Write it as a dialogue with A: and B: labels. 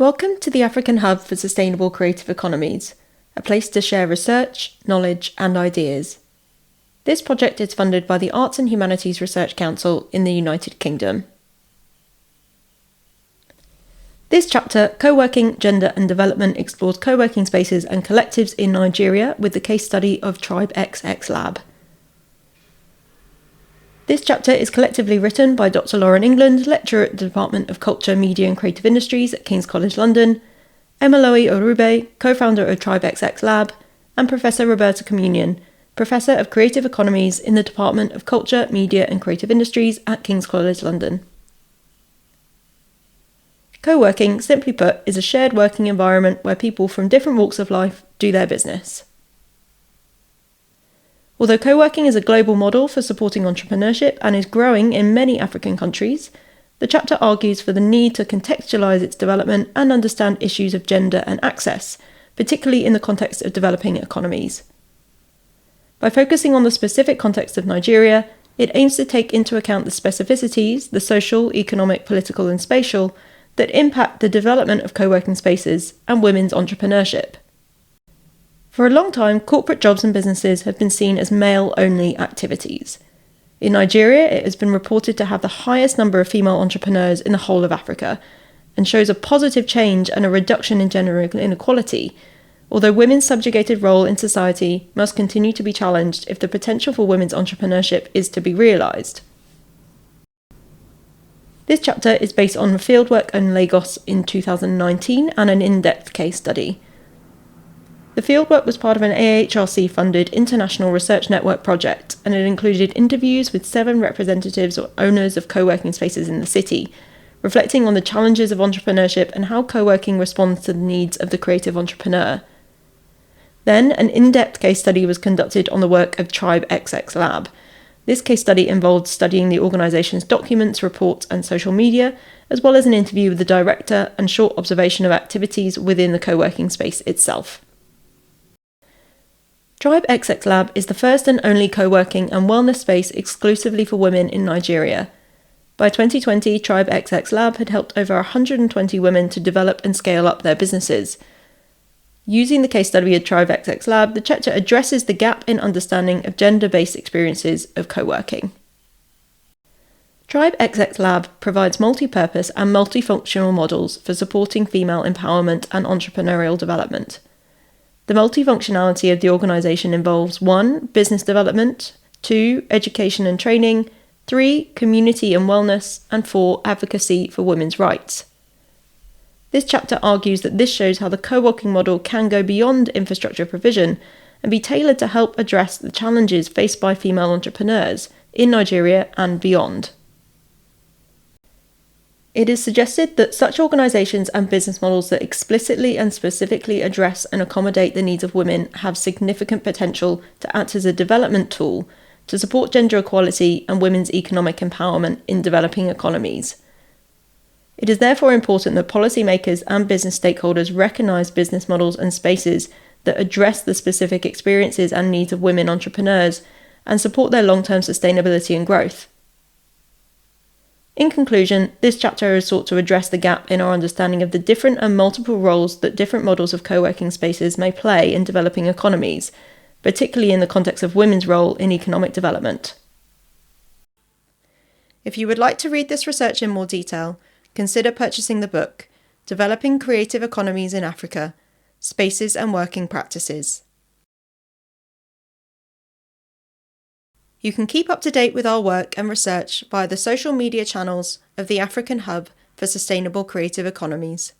A: Welcome to the African Hub for Sustainable Creative Economies, a place to share research, knowledge and ideas. This project is funded by the Arts and Humanities Research Council in the United Kingdom. This chapter, Coworking, Gender and Development, explores co-working spaces and collectives in Nigeria with the case study of Tribe XX Lab. This chapter is collectively written by Dr. Lauren England, lecturer at the Department of Culture, Media and Creative Industries at King's College London, Emaloe Orube, co-founder of Tribe XX Lab, and Professor Roberta Communion, Professor of Creative Economies in the Department of Culture, Media and Creative Industries at King's College London. Co-working, simply put, is a shared working environment where people from different walks of life do their business. Although co-working is a global model for supporting entrepreneurship and is growing in many African countries, the chapter argues for the need to contextualise its development and understand issues of gender and access, particularly in the context of developing economies. By focusing on the specific context of Nigeria, it aims to take into account the specificities, the social, economic, political and spatial, that impact the development of co-working spaces and women's entrepreneurship. For a long time, corporate jobs and businesses have been seen as male-only activities. In Nigeria, it has been reported to have the highest number of female entrepreneurs in the whole of Africa, and shows a positive change and a reduction in gender inequality, although women's subjugated role in society must continue to be challenged if the potential for women's entrepreneurship is to be realised. This chapter is based on fieldwork in Lagos in 2019 and an in-depth case study. The fieldwork was part of an AHRC-funded international research network project, and it included interviews with 7 representatives or owners of co-working spaces in the city, reflecting on the challenges of entrepreneurship and how co-working responds to the needs of the creative entrepreneur. Then, an in-depth case study was conducted on the work of Tribe XX Lab. This case study involved studying the organisation's documents, reports and social media, as well as an interview with the director and short observation of activities within the co-working space itself. Tribe XX Lab is the first and only co-working and wellness space exclusively for women in Nigeria. By 2020, Tribe XX Lab had helped over 120 women to develop and scale up their businesses. Using the case study of Tribe XX Lab, the chapter addresses the gap in understanding of gender-based experiences of co-working. Tribe XX Lab provides multi-purpose and multifunctional models for supporting female empowerment and entrepreneurial development. The multifunctionality of the organisation involves 1. Business development, 2. Education and training, 3. Community and wellness, and 4. Advocacy for women's rights. This chapter argues that this shows how the co-working model can go beyond infrastructure provision and be tailored to help address the challenges faced by female entrepreneurs in Nigeria and beyond. It is suggested that such organisations and business models that explicitly and specifically address and accommodate the needs of women have significant potential to act as a development tool to support gender equality and women's economic empowerment in developing economies. It is therefore important that policymakers and business stakeholders recognise business models and spaces that address the specific experiences and needs of women entrepreneurs and support their long-term sustainability and growth. In conclusion, this chapter has sought to address the gap in our understanding of the different and multiple roles that different models of co-working spaces may play in developing economies, particularly in the context of women's role in economic development. If you would like to read this research in more detail, consider purchasing the book, Developing Creative Economies in Africa, Spaces and Working Practices. You can keep up to date with our work and research via the social media channels of the African Hub for Sustainable Creative Economies.